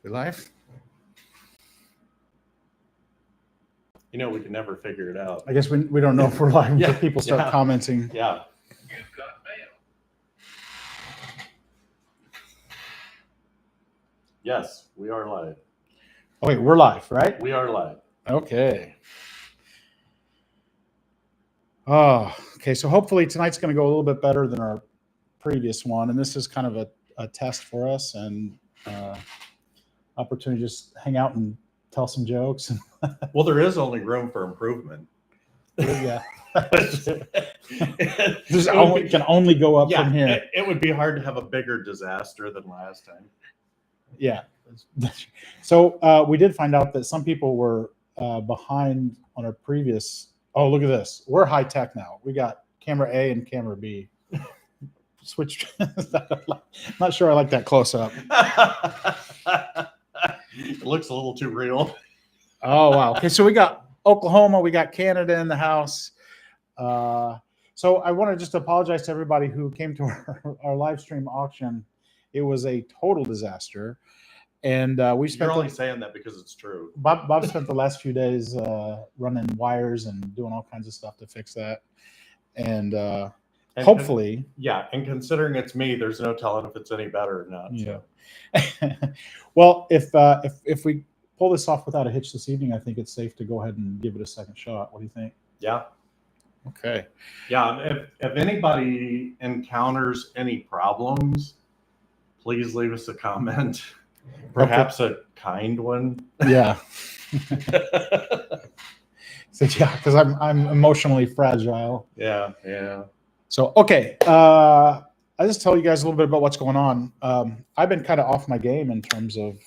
We live? You know, we can never figure it out. I guess we don't know if we're live until Yeah, people start yeah. commenting. Yeah. You've got mail. Yes, we are live. Oh, wait, we're live, right? We are live. Okay. Oh, okay. So hopefully tonight's going to go a little bit better than our previous one. And this is kind of a test for us and opportunity to just hang out and tell some jokes. Well, there is only room for improvement. Yeah. It This would be- can only go up yeah, from here. it would be hard to have a bigger disaster than last time. Yeah. So we did find out that some people were behind on our previous. Oh, look at this. We're high tech now. We got camera A and camera B. Switch. Not sure I like that close up. It looks a little too real. Oh, wow. Okay. So we got Oklahoma. We got Canada in the house. So I want to just apologize to everybody who came to our live stream auction. It was a total disaster. And we spent. You're only saying that because it's true. Bob spent the last few days running wires and doing all kinds of stuff to fix that. And hopefully. And considering it's me, there's no telling if it's any better or not. Yeah. So. Well, if we pull this off without a hitch this evening, I think it's safe to go ahead and give it a second shot. What do you think? Yeah. Okay. Yeah. If anybody encounters any problems, please leave us a comment. Perhaps a kind one. Yeah. So yeah, because I'm emotionally fragile. Yeah. Yeah. So okay, I'll just tell you guys a little bit about what's going on. I've been kind of off my game in terms of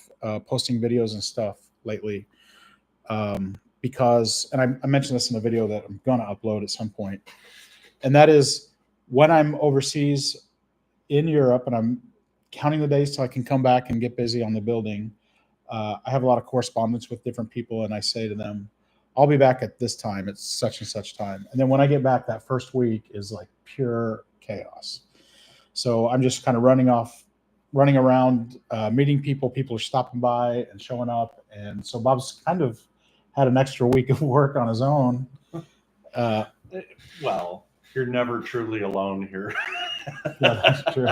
posting videos and stuff lately, because, and I mentioned this in a video that I'm gonna upload at some point, and that is when I'm overseas in Europe and I'm counting the days till I can come back and get busy on the building. I have a lot of correspondence with different people, and I say to them, I'll be back at this time. It's such and such time. And then when I get back, that first week is like pure chaos. So I'm just kind of running around, meeting people. People are stopping by and showing up. And so Bob's kind of had an extra week of work on his own. Well, you're never truly alone here. Yeah, that's true.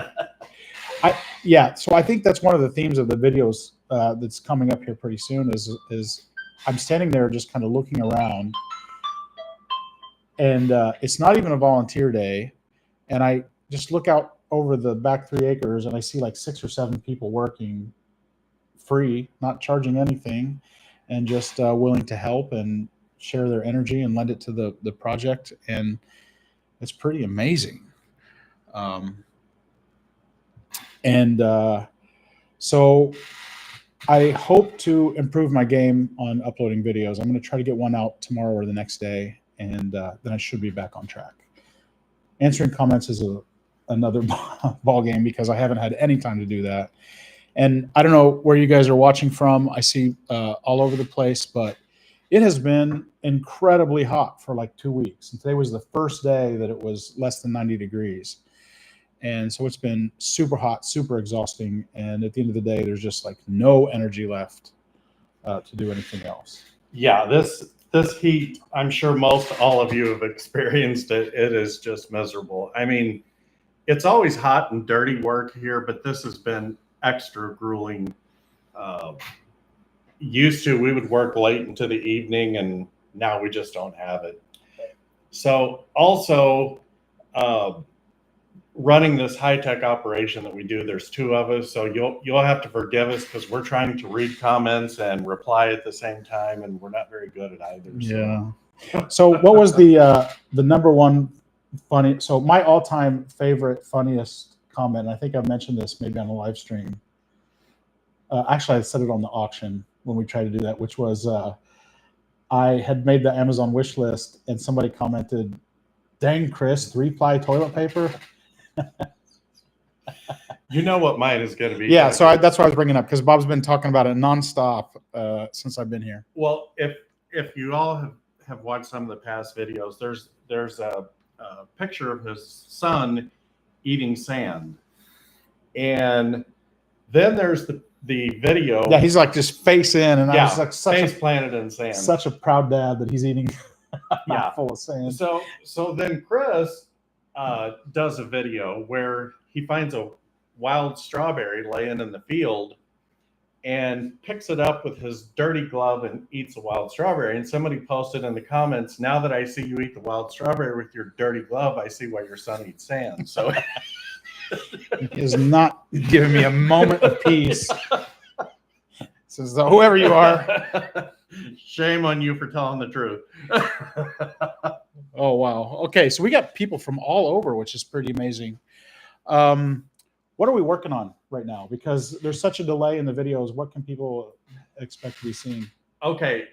So I think that's one of the themes of the videos that's coming up here pretty soon is I'm standing there just kind of looking around, and it's not even a volunteer day, and I just look out over the back 3 acres and I see like 6 or 7 people working free, not charging anything, and just willing to help and share their energy and lend it to the project, and it's pretty amazing. So I hope to improve my game on uploading videos. I'm going to try to get one out tomorrow or the next day, and then I should be back on track. Answering comments is another ball game because I haven't had any time to do that. And I don't know where you guys are watching from. I see all over the place, but it has been incredibly hot for like 2 weeks. And today was the first day that it was less than 90 degrees. And so it's been super hot, super exhausting. And at the end of the day, there's just like no energy left to do anything else. Yeah, this heat, I'm sure most all of you have experienced it. It is just miserable. I mean, it's always hot and dirty work here, but this has been extra grueling. Used to, we would work late into the evening, and now we just don't have it. So also, running this high-tech operation that we do, there's 2 of us, so you'll have to forgive us because we're trying to read comments and reply at the same time, and we're not very good at either. Yeah. So what was the number one funny? So my all-time favorite, funniest comment, and I think I mentioned this maybe on a live stream. Actually, I said it on the auction when we tried to do that, which was I had made the Amazon wish list, and somebody commented, "Dang, Chris, 3-ply toilet paper." You know what mine is going to be. Yeah, so that's what I was bringing up because Bob's been talking about it nonstop since I've been here. Well, if you all have watched some of the past videos, there's a picture of his son eating sand, and then there's the video. Yeah, he's like just face in, and I was like face planted in sand. Such a proud dad that he's eating full of sand. So then Chris does a video where he finds a wild strawberry laying in the field and picks it up with his dirty glove and eats a wild strawberry. And somebody posted in the comments, "Now that I see you eat the wild strawberry with your dirty glove, I see why your son eats sand." So he is not giving me a moment of peace. Says, whoever you are, shame on you for telling the truth. Oh, wow. Okay, so we got people from all over, which is pretty amazing. What are we working on right now? Because there's such a delay in the videos. What can people expect to be seeing? Okay,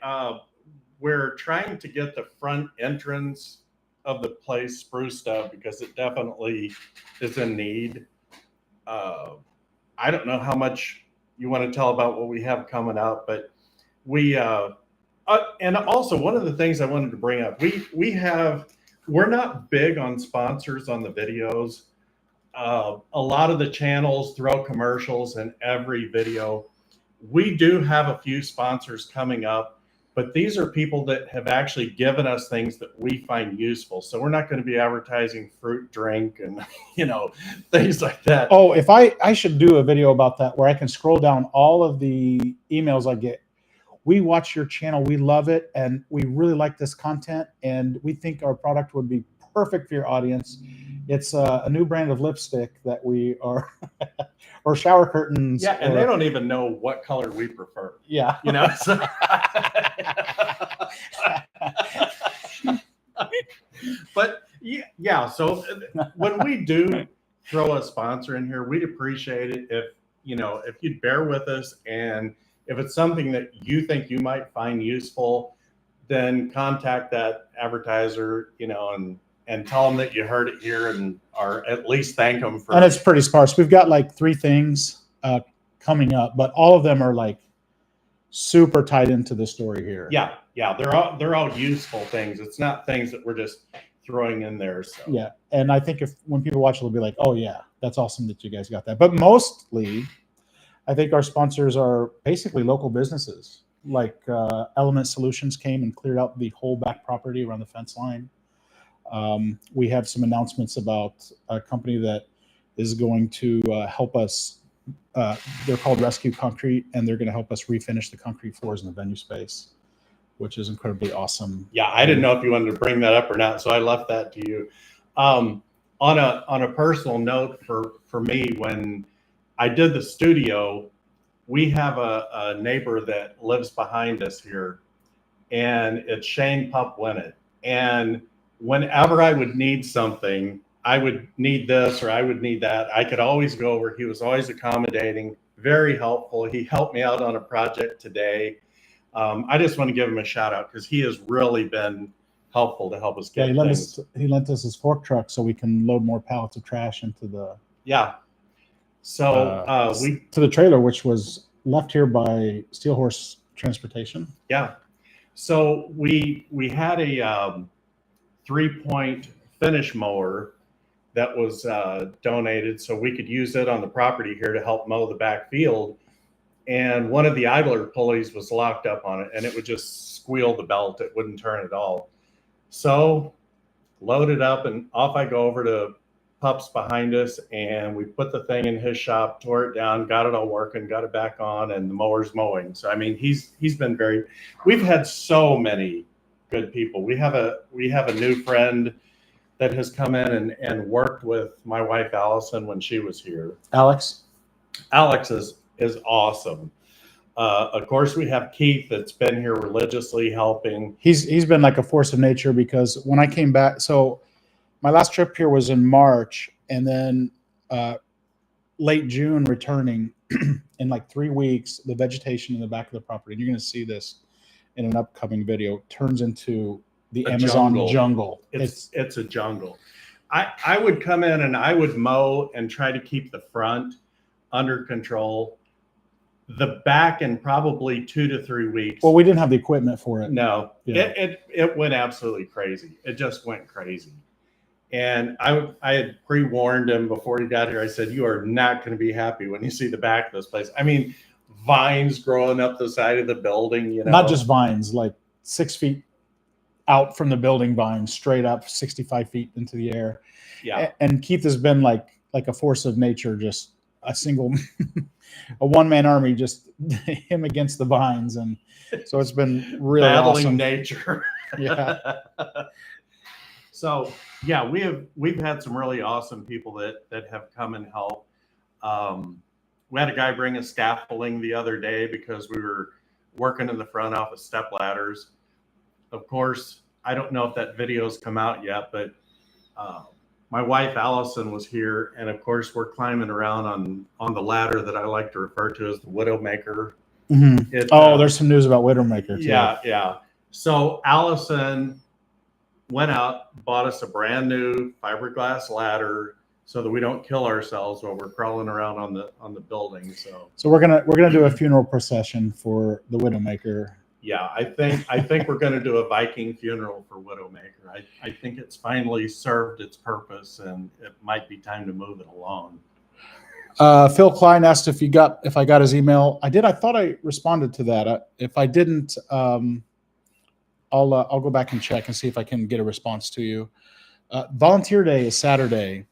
we're trying to get the front entrance of the place spruced up because it definitely is in need. I don't know how much you want to tell about what we have coming up, but we and also one of the things I wanted to bring up, we're not big on sponsors on the videos. A lot of the channels throw commercials in every video. We do have a few sponsors coming up, but these are people that have actually given us things that we find useful. So we're not going to be advertising fruit drink and things like that. Oh, if I should do a video about that where I can scroll down all of the emails I get. We watch your channel, we love it, and we really like this content, and we think our product would be perfect for your audience. It's a new brand of lipstick that we are, or shower curtains. Yeah, and they don't even know what color we prefer. Yeah. So. But yeah, so when we do throw a sponsor in here, we'd appreciate it if you'd bear with us, and if it's something that you think you might find useful, then contact that advertiser, and tell them that you heard it here, or at least thank them for. And it's pretty sparse. We've got like 3 things coming up, but all of them are like super tied into the story here. Yeah, they're all useful things. It's not things that we're just throwing in there. So. Yeah, and I think when people watch it, they'll be like, "Oh yeah, that's awesome that you guys got that." But mostly, I think our sponsors are basically local businesses. Like Element Solutions came and cleared out the whole back property around the fence line. We have some announcements about a company that is going to help us. They're called Rescue Concrete, and they're going to help us refinish the concrete floors in the venue space, which is incredibly awesome. Yeah, I didn't know if you wanted to bring that up or not, so I left that to you. On a personal note for me, when I did the studio, we have a neighbor that lives behind us here, and it's Shane Pup-Winnett. And whenever I would need something, I would need this or I would need that, I could always go over. He was always accommodating, very helpful. He helped me out on a project today. I just want to give him a shout out because he has really been helpful to help us get things. He lent us his fork truck so we can load more pallets of trash into the to the trailer, which was left here by Steel Horse Transportation. Yeah. So we had a 3-point finish mower that was donated so we could use it on the property here to help mow the back field. And one of the idler pulleys was locked up on it, and it would just squeal the belt. It wouldn't turn at all. So load it up, and off I go over to Pup's behind us, and we put the thing in his shop, tore it down, got it all working, got it back on, and the mower's mowing. So I mean, he's been we've had so many good people. We have a new friend that has come in and worked with my wife Allison when she was here. Alex is awesome. Of course, we have Keith that's been here religiously helping. He's been like a force of nature, because when I came back, so my last trip here was in March, and then late June returning. In like 3 weeks, the vegetation in the back of the property, and you're going to see this in an upcoming video, turns into the Amazon jungle. It's a jungle. I would come in and I would mow and try to keep the front under control. The back in probably 2 to 3 weeks. Well, we didn't have the equipment for it. No, yeah. It went absolutely crazy. It just went crazy. And I had pre-warned him before he got here. I said, "You are not going to be happy when you see the back of this place." I mean, vines growing up the side of the building, you know. Not just vines, like 6 feet out from the building, vines straight up 65 feet into the air. Yeah. And Keith has been like a force of nature, just a single, a one-man army, just him against the vines. And so it's been really battling awesome. nature. Yeah. So yeah, we've had some really awesome people that have come and helped. We had a guy bring us scaffolding the other day because we were working in the front office step ladders. Of course, I don't know if that video's come out yet, but my wife Allison was here, and of course we're climbing around on the ladder that I like to refer to as the Widowmaker. Mm-hmm. There's some news about Widowmaker too. Yeah. So Allison went out, bought us a brand new fiberglass ladder so that we don't kill ourselves while we're crawling around on the building. So we're gonna do a funeral procession for the Widowmaker. Yeah, I think we're going to do a Viking funeral for Widowmaker. I think it's finally served its purpose, and it might be time to move it along. Phil Klein asked if I got his email. I did. I thought I responded to that. If I didn't, I'll go back and check and see if I can get a response to you. Volunteer Day is Saturday,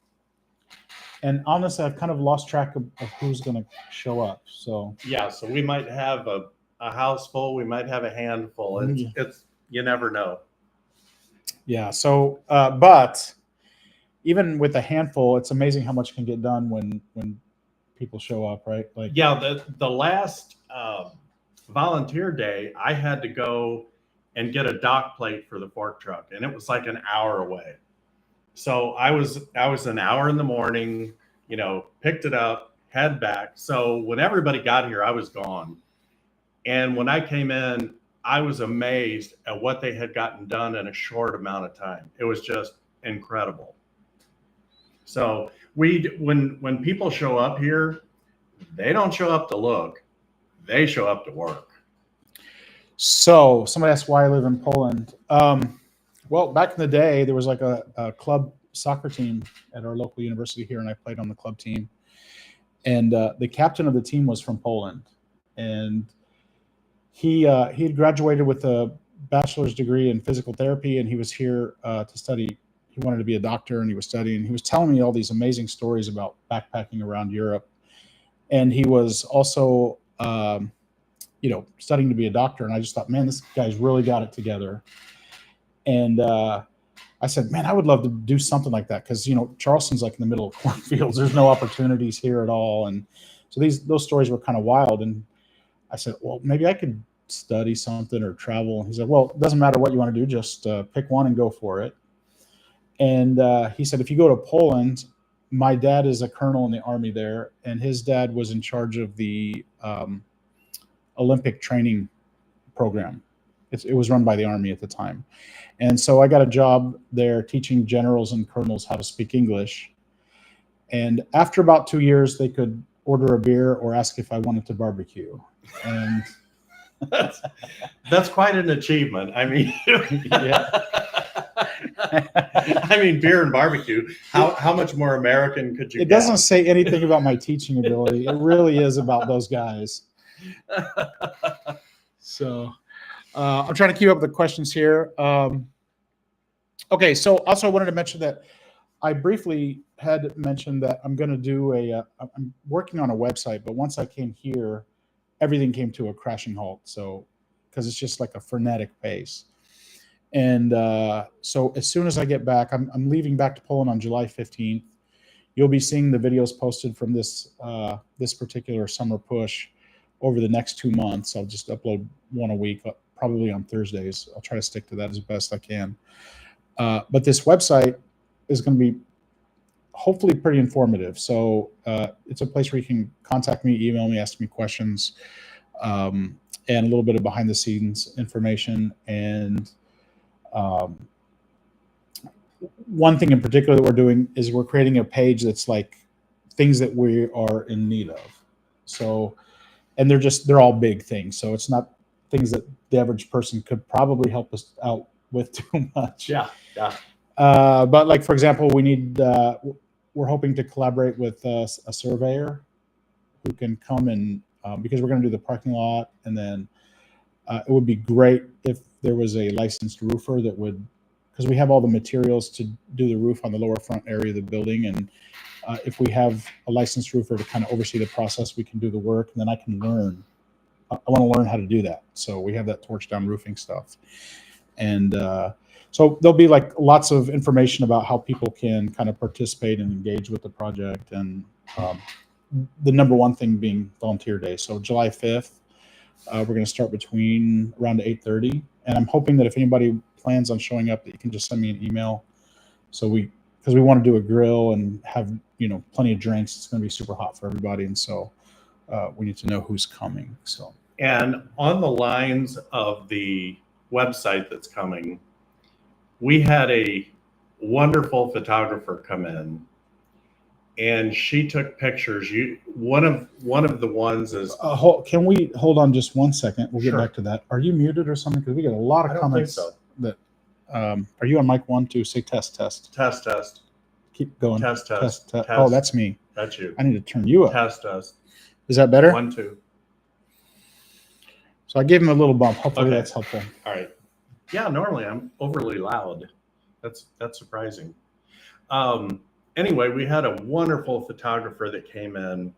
and honestly, I've kind of lost track of who's going to show up. So yeah, so we might have a house full, we might have a handful. It's you never know. Yeah. So, but even with a handful, it's amazing how much can get done when people show up, right? Like, yeah, the last volunteer day, I had to go and get a dock plate for the fork truck, and it was like an hour away. So I was an hour in the morning, picked it up, head back. So when everybody got here, I was gone. And when I came in, I was amazed at what they had gotten done in a short amount of time. It was just incredible. So when people show up here, they don't show up to look, they show up to work. So somebody asked why I live in Poland. Well, back in the day, there was like a club soccer team at our local university here, and I played on the club team. And the captain of the team was from Poland, and he had graduated with a bachelor's degree in physical therapy, and he was here to study. He wanted to be a doctor, and he was studying. He was telling me all these amazing stories about backpacking around Europe, and he was also, studying to be a doctor. And I just thought, man, this guy's really got it together. And I said, man, I would love to do something like that because Charleston's like in the middle of cornfields. There's no opportunities here at all, and so those stories were kind of wild. And I said, well, maybe I could study something or travel. And he said, well, it doesn't matter what you want to do. Just pick one and go for it. And he said, if you go to Poland, my dad is a colonel in the army there, and his dad was in charge of the Olympic training program. It was run by the army at the time. And so I got a job there teaching generals and colonels how to speak English. And after about 2 years, they could order a beer or ask if I wanted to barbecue. And that's quite an achievement. I mean, yeah. I mean, beer and barbecue. How much more American could you get? It doesn't say anything about my teaching ability. It really is about those guys. So I'm trying to keep up the questions here. Okay, so also I wanted to mention that I briefly had mentioned that I'm going to do I'm working on a website, but once I came here, everything came to a crashing halt. So, because it's just like a frenetic pace. And so as soon as I get back, I'm leaving back to Poland on July 15th. You'll be seeing the videos posted from this particular summer push over the next 2 months. I'll just upload one a week, probably on Thursdays. I'll try to stick to that as best I can. But this website is going to be hopefully pretty informative. So it's a place where you can contact me, email me, ask me questions, and a little bit of behind the scenes information. And one thing in particular that we're doing is we're creating a page that's like things that we are in need of. So, and they're all big things. So it's not things that the average person could probably help us out with too much. Yeah. But like, for example, we're hoping to collaborate with a surveyor who can come and because we're going to do the parking lot, and then it would be great if there was a licensed roofer that would, because we have all the materials to do the roof on the lower front area of the building, and if we have a licensed roofer to kind of oversee the process, we can do the work, and then I can learn. I want to learn how to do that. So we have that torch down roofing stuff, and so there'll be like lots of information about how people can kind of participate and engage with the project, and the number one thing being volunteer day. So July 5th. We're going to start between around 8:30, and I'm hoping that if anybody plans on showing up, that you can just send me an email. So because we want to do a grill and have plenty of drinks. It's going to be super hot for everybody, and so we need to know who's coming. So, and on the lines of the website that's coming, we had a wonderful photographer come in. And she took pictures. One of the ones is. Can we hold on just 1 second? We'll get Sure. back to that. Are you muted or something? Because we get a lot of I don't comments. think so. That. Are you on mic 1, 2? Say test. Test. Keep going. Test. Oh, that's me. That's you. I need to turn you up. Test. Is that better? 1, 2. So I gave him a little bump. Hopefully Okay. that's helpful. All right. Yeah, normally I'm overly loud. That's surprising. Anyway, we had a wonderful photographer that came in,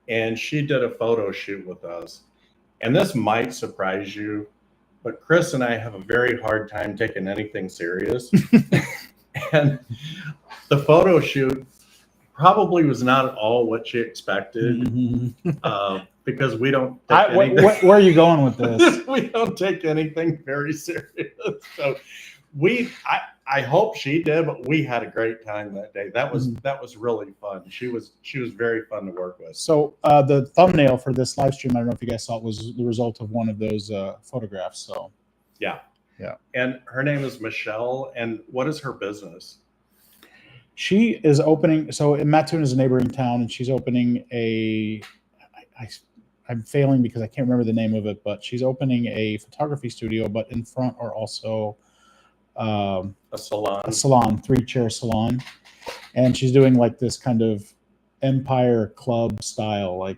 and she did a photo shoot with us. And this might surprise you, but Chris and I have a very hard time taking anything serious. And the photo shoot probably was not at all what she expected, because we don't take anything. Where are you going with this? We don't take anything very serious. So I hope she did, but we had a great time that day. That was really fun. She was very fun to work with. So the thumbnail for this live stream, I don't know if you guys saw it, was the result of one of those photographs. So yeah. And her name is Michelle. And what is her business? She is opening. So Mattoon is a neighboring town, and she's opening I'm failing because I can't remember the name of it, but she's opening a photography studio. But in front are also a salon, 3-chair salon, and she's doing like this kind of empire club style, like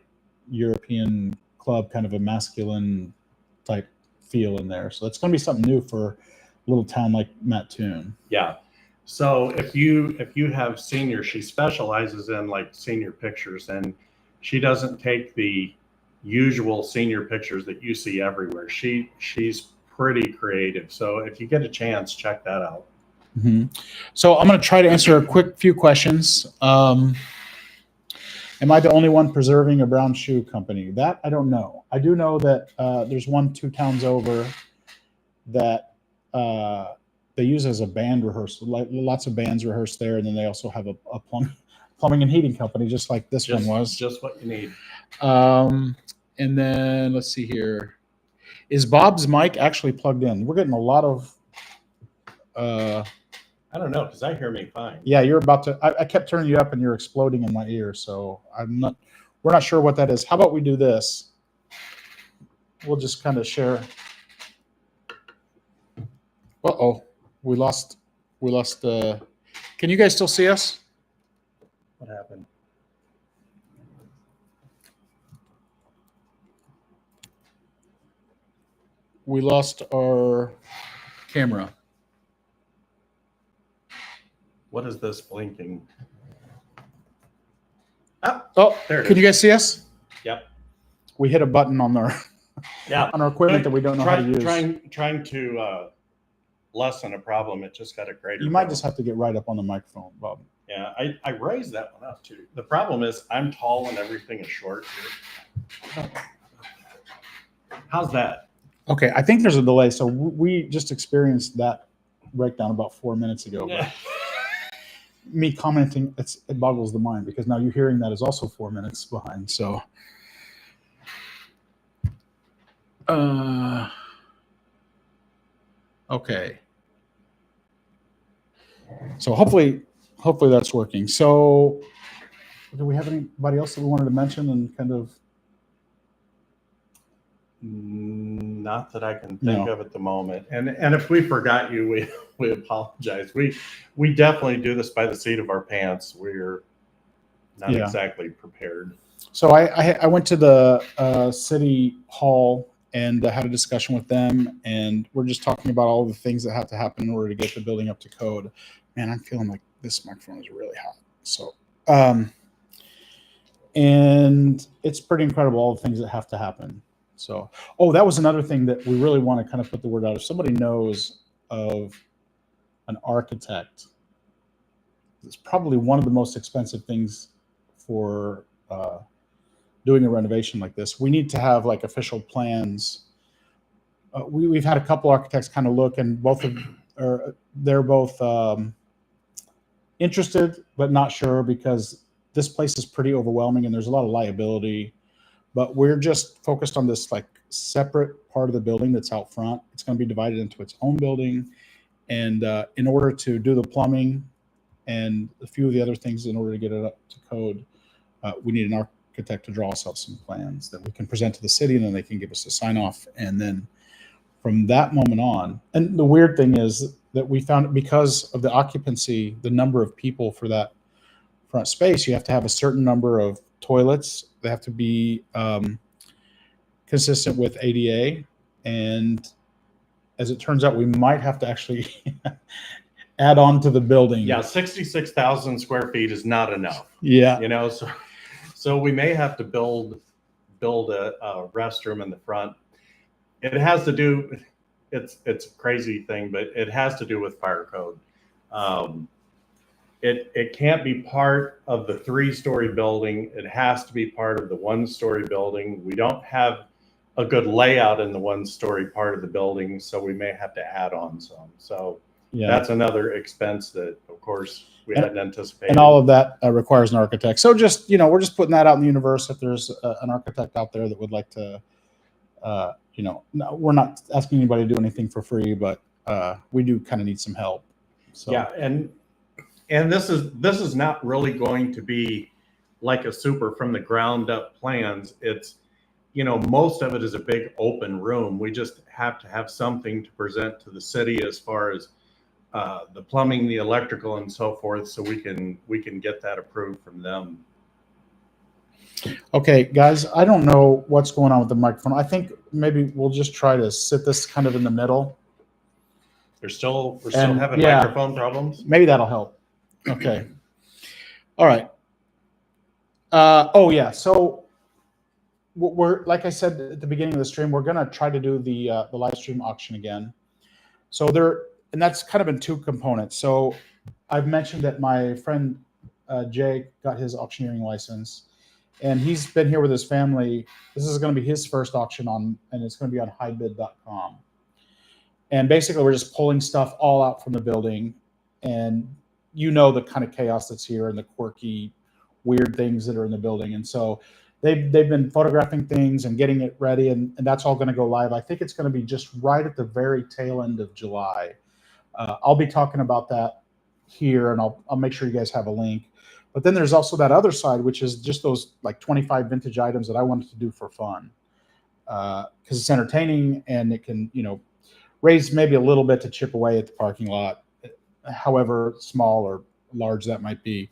European club, kind of a masculine type feel in there. So it's going to be something new for a little town like Mattoon. Yeah. So if you have senior, she specializes in like senior pictures, and she doesn't take the usual senior pictures that you see everywhere. She's pretty creative. So if you get a chance, check that out. Mm-hmm. So I'm going to try to answer a quick few questions. Am I the only one preserving a brown shoe company? That I don't know. I do know that there's 2 towns over that they use as a band rehearsal. Like, lots of bands rehearse there, and then they also have a plumbing and heating company, just like this one was. Just what you need. And then let's see here. Is Bob's mic actually plugged in? We're getting a lot of. I don't know, because I hear me fine. Yeah, you're about to. I kept turning you up, and you're exploding in my ear. So we're not sure what that is. How about we do this? We'll just kind of share. We lost. Can you guys still see us? What happened? We lost our camera. What is this blinking? Oh, there it can is. you guys see us? Yep. We hit a button on our on our equipment that we don't know how to use. Trying to lessen a problem. It just got a greater. You might just have to get right up on the microphone, Bob. Yeah, I raised that one up too. The problem is I'm tall and everything is short here. How's that? Okay, I think there's a delay. So we just experienced that breakdown about 4 minutes ago. Yeah. But me commenting, it boggles the mind, because now you hearing that is also 4 minutes behind. So, okay. So hopefully that's working. So, do we have anybody else that we wanted to mention and kind of? Not that I can think of at the moment. And if we forgot you, we apologize. We definitely do this by the seat of our pants. We're not exactly prepared. So I went to the city hall and had a discussion with them, and we're just talking about all the things that have to happen in order to get the building up to code. Man, I'm feeling like this microphone is really hot. So, and it's pretty incredible, all the things that have to happen. So, oh, that was another thing that we really want to kind of put the word out. If somebody knows of an architect, it's probably one of the most expensive things for doing a renovation like this. We need to have like official plans. We've had a couple architects kind of look, and they're both interested but not sure, because this place is pretty overwhelming and there's a lot of liability. But we're just focused on this like separate part of the building that's out front. It's going to be divided into its own building, and in order to do the plumbing and a few of the other things, in order to get it up to code, we need an architect to draw us up some plans that we can present to the city, and then they can give us a sign off. And then from that moment on, and the weird thing is that we found, because of the occupancy, the number of people for that front space, you have to have a certain number of toilets. They have to be consistent with ADA. And as it turns out, we might have to actually add on to the building. Yeah, 66,000 square feet is not enough. Yeah. You know, so we may have to build a restroom in the front. It has to do, it's a crazy thing, but it has to do with fire code. It can't be part of the 3-story building. It has to be part of the 1-story building. We don't have a good layout in the 1-story part of the building, so we may have to add on some. So yeah, that's another expense that, of course, we hadn't anticipated. And all of that requires an architect. So just, you know, we're just putting that out in the universe. If there's an architect out there that would like to, you know, no, we're not asking anybody to do anything for free, but we do kind of need some help. So yeah, and this is not really going to be like a super from the ground up plans. It's, you know, most of it is a big open room. We just have to have something to present to the city as far as the plumbing, the electrical, and so forth, so we can get that approved from them. Okay, guys, I don't know what's going on with the microphone. I think maybe we'll just try to sit this kind of in the middle. We're still having microphone problems. Maybe that'll help. Okay. All right. Oh yeah. So we're, like I said at the beginning of the stream, we're gonna try to do the live stream auction again. So and that's kind of in 2 components. So I've mentioned that my friend Jay got his auctioneering license, and he's been here with his family. This is going to be his first auction and it's going to be on highbid.com. And basically, we're just pulling stuff all out from the building, and you know the kind of chaos that's here and the quirky, weird things that are in the building. And so they've been photographing things and getting it ready, and that's all going to go live. I think it's going to be just right at the very tail end of July. I'll be talking about that here, and I'll make sure you guys have a link. But then there's also that other side, which is just those like 25 vintage items that I wanted to do for fun, because it's entertaining and it can, you know, raise maybe a little bit to chip away at the parking lot, however small or large that might be.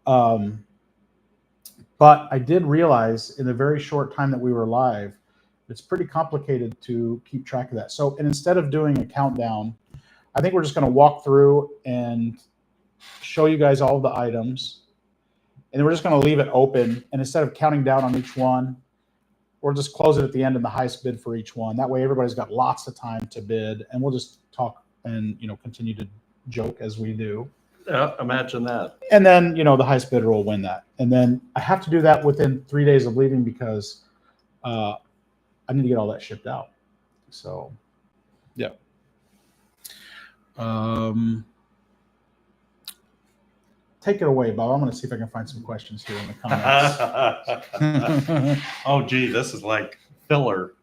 But I did realize in the very short time that we were live, it's pretty complicated to keep track of that. So, and instead of doing a countdown, I think we're just going to walk through and show you guys all of the items, and then we're just going to leave it open. And instead of counting down on each one, we'll just close it at the end and the highest bid for each one. That way, everybody's got lots of time to bid, and we'll just talk and, you know, continue to joke as we do. Yeah, imagine that. And then, you know, the highest bidder will win that. And then I have to do that within 3 days of leaving, because I need to get all that shipped out. So, yeah. Take it away, Bob. I'm going to see if I can find some questions here in the comments. Oh, gee, this is like filler.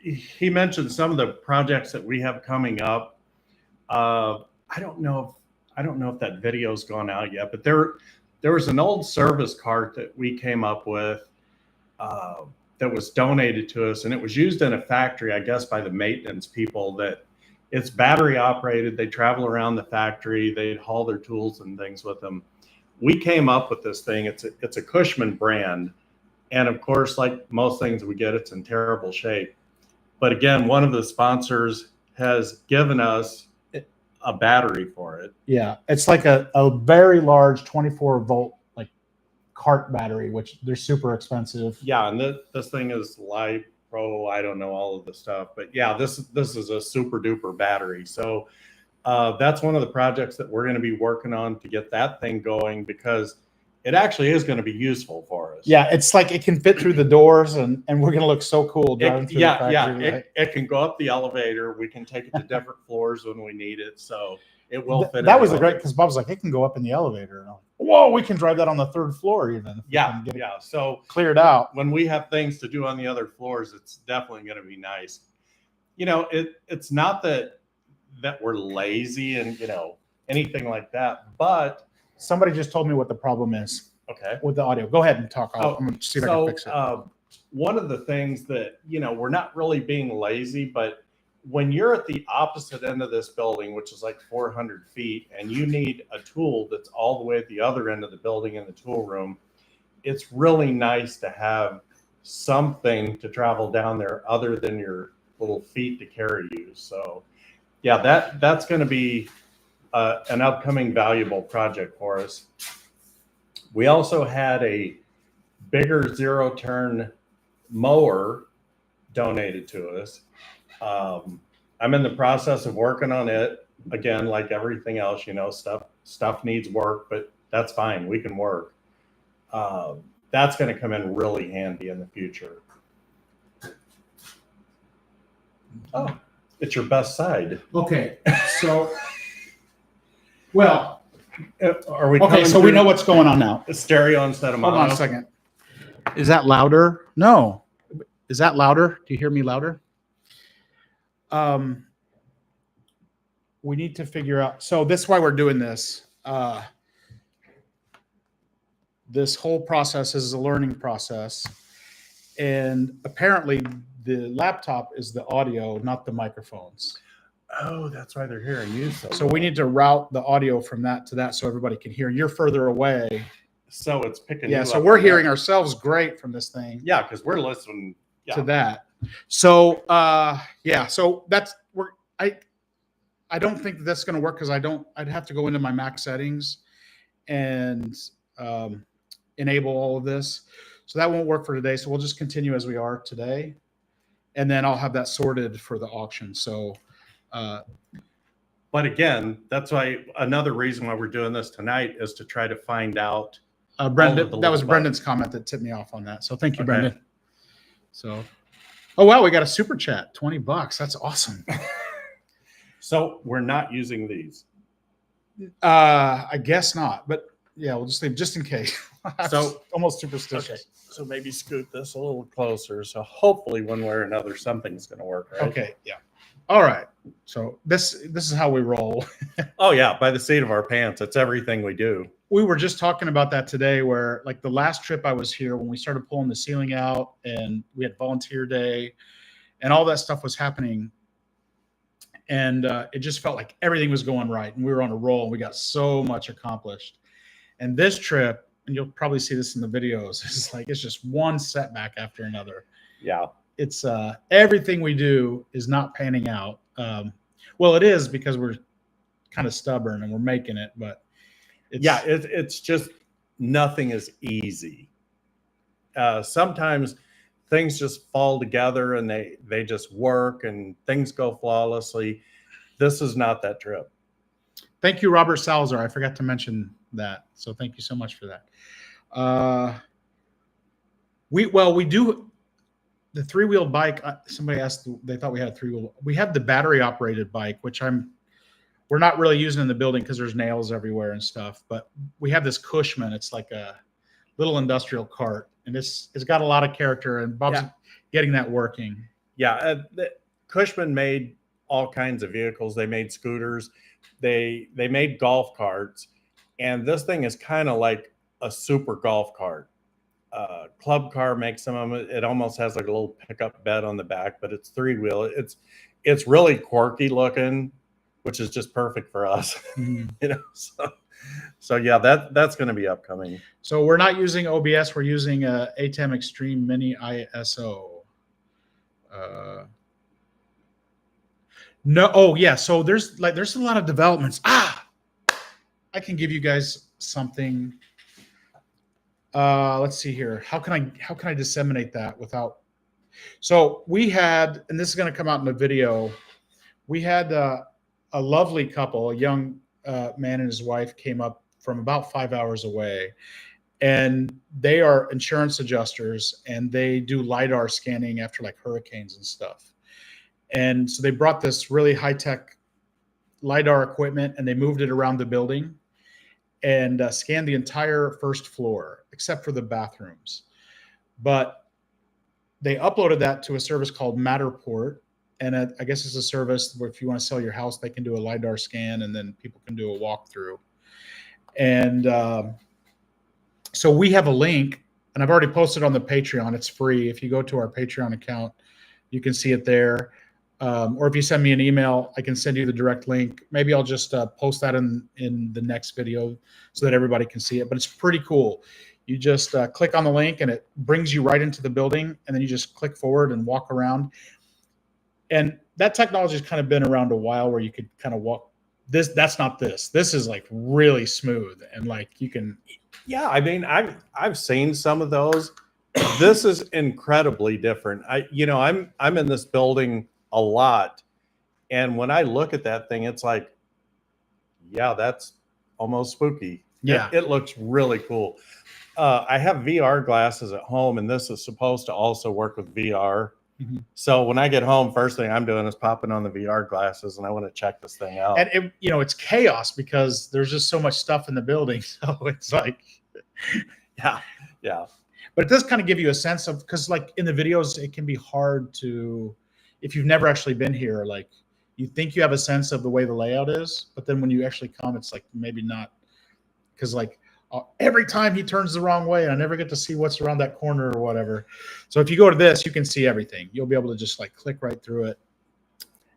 He mentioned some of the projects that we have coming up. I don't know if that video's gone out yet, but there was an old service cart that we came up with that was donated to us, and it was used in a factory, I guess, by the maintenance people. That it's battery operated. They travel around the factory. They haul their tools and things with them. we came up with this thing. It's a Cushman brand. And of course, like most things we get, it's in terrible shape. But again, one of the sponsors has given us a battery for it. Yeah, it's like a very large 24-volt like cart battery, which they're super expensive. Yeah, and this thing is Light Pro. I don't know all of the stuff, but yeah, this is a super duper battery. So that's one of the projects that we're going to be working on to get that thing going, because it actually is going to be useful for us. Yeah, it's like it can fit through the doors, and we're going to look so cool driving through the factory. Right? It can go up the elevator. We can take it to different floors when we need it. So it will fit. That was great, because Bob's like, it can go up in the elevator. And I'm like, whoa, we can drive that on the 3rd floor even. Yeah. So cleared out. When we have things to do on the other floors, it's definitely going to be nice. You know, it's not that we're lazy and, you know, anything like that, but somebody just told me what the problem is. Okay. With the audio. Go ahead and talk. I'm going to see if I can fix it. One of the things that, you know, we're not really being lazy, but when you're at the opposite end of this building, which is like 400 feet, and you need a tool that's all the way at the other end of the building in the tool room, it's really nice to have something to travel down there other than your little feet to carry you. So yeah, that's going to be an upcoming valuable project for us. We also had a bigger zero-turn mower donated to us. I'm in the process of working on it. Again, like everything else, you know, stuff needs work, but that's fine. We can work. That's going to come in really handy in the future. Oh, it's your best side. Okay, so, well, are we okay? So we know what's going on now. The stereo instead of mono. Hold on a second. Is that louder? No. Is that louder? Do you hear me louder? We need to figure out. So this is why we're doing this. This whole process is a learning process, and apparently the laptop is the audio, not the microphones. Oh, that's why they're hearing you. So we need to route the audio from that to that so everybody can hear. You're further away. So it's picking. Yeah, so we're hearing ourselves great from this thing. Yeah, because we're listening to that. So yeah, so that's I don't think that's going to work, because I'd have to go into my Mac settings and enable all of this. So that won't work for today. So we'll just continue as we are today, and then I'll have that sorted for the auction. So but again, that's why another reason why we're doing this tonight is to try to find out. Brendan, that was Brendan's comment that tipped me off on that. So thank you, Brendan. So, oh wow, we got a super chat, $20. That's awesome. So we're not using these. I guess not, but yeah, we'll just leave just in case. So almost superstitious. Okay. So maybe scoot this a little closer. So hopefully one way or another, something's going to work. Right? Okay. Yeah. All right. So this is how we roll. Oh yeah. By the seat of our pants. It's everything we do. We were just talking about that today, where like the last trip I was here, when we started pulling the ceiling out and we had volunteer day and all that stuff was happening. And it just felt like everything was going right. And we were on a roll, and we got so much accomplished. And this trip, and you'll probably see this in the videos, it's just one setback after another. Yeah. It's everything we do is not panning out. Well, it is, because we're kind of stubborn and we're making it, but it's just nothing is easy. Sometimes things just fall together and they just work and things go flawlessly. This is not that trip. Thank you, Robert Salazar. I forgot to mention that. So thank you so much for that. We do the 3-wheel bike. Somebody asked, they thought we had a 3-wheel. We have the battery operated bike, which we're not really using in the building because there's nails everywhere and stuff. But we have this Cushman. It's like a little industrial cart, and it's got a lot of character, and Bob's getting that working. Yeah. Cushman made all kinds of vehicles. They made scooters. They made golf carts, and this thing is kind of like a super golf cart. Club Car makes some of them. It almost has like a little pickup bed on the back, but it's 3-wheel. It's really quirky looking, which is just perfect for us. Mm-hmm. You know, so So yeah, that's going to be upcoming. So we're not using OBS. We're using ATEM Extreme Mini ISO. No. Oh yeah. So there's a lot of developments. I can give you guys something. Let's see here. How can I disseminate that without? So we had, and this is going to come out in the video. We had a lovely couple, a young man and his wife came up from about 5 hours away, and they are insurance adjusters, and they do LiDAR scanning after like hurricanes and stuff. And so they brought this really high-tech LiDAR equipment, and they moved it around the building and scanned the entire first floor except for the bathrooms. But they uploaded that to a service called Matterport. And I guess it's a service where if you want to sell your house, they can do a LiDAR scan and then people can do a walkthrough. And so we have a link, and I've already posted on the Patreon. It's free. If you go to our Patreon account, you can see it there. Or if you send me an email, I can send you the direct link. Maybe I'll just post that in the next video so that everybody can see it. But it's pretty cool. You just click on the link, and it brings you right into the building, and then you just click forward and walk around. And that technology has kind of been around a while, where you could kind of walk. That's not this. This is like really smooth, and like you can. Yeah, I mean, I've seen some of those. This is incredibly different. I'm in this building a lot, and when I look at that thing, it's like, yeah, that's almost spooky. Yeah, it looks really cool. I have VR glasses at home, and this is supposed to also work with VR. Mm-hmm. So when I get home, first thing I'm doing is popping on the VR glasses, and I want to check this thing out. And it's chaos because there's just so much stuff in the building. So it's like, yeah. But it does kind of give you a sense of, because like in the videos, it can be hard to, if you've never actually been here, like you think you have a sense of the way the layout is, but then when you actually come, it's like maybe not, because like every time he turns the wrong way, and I never get to see what's around that corner or whatever. So if you go to this, you can see everything. You'll be able to just like click right through it.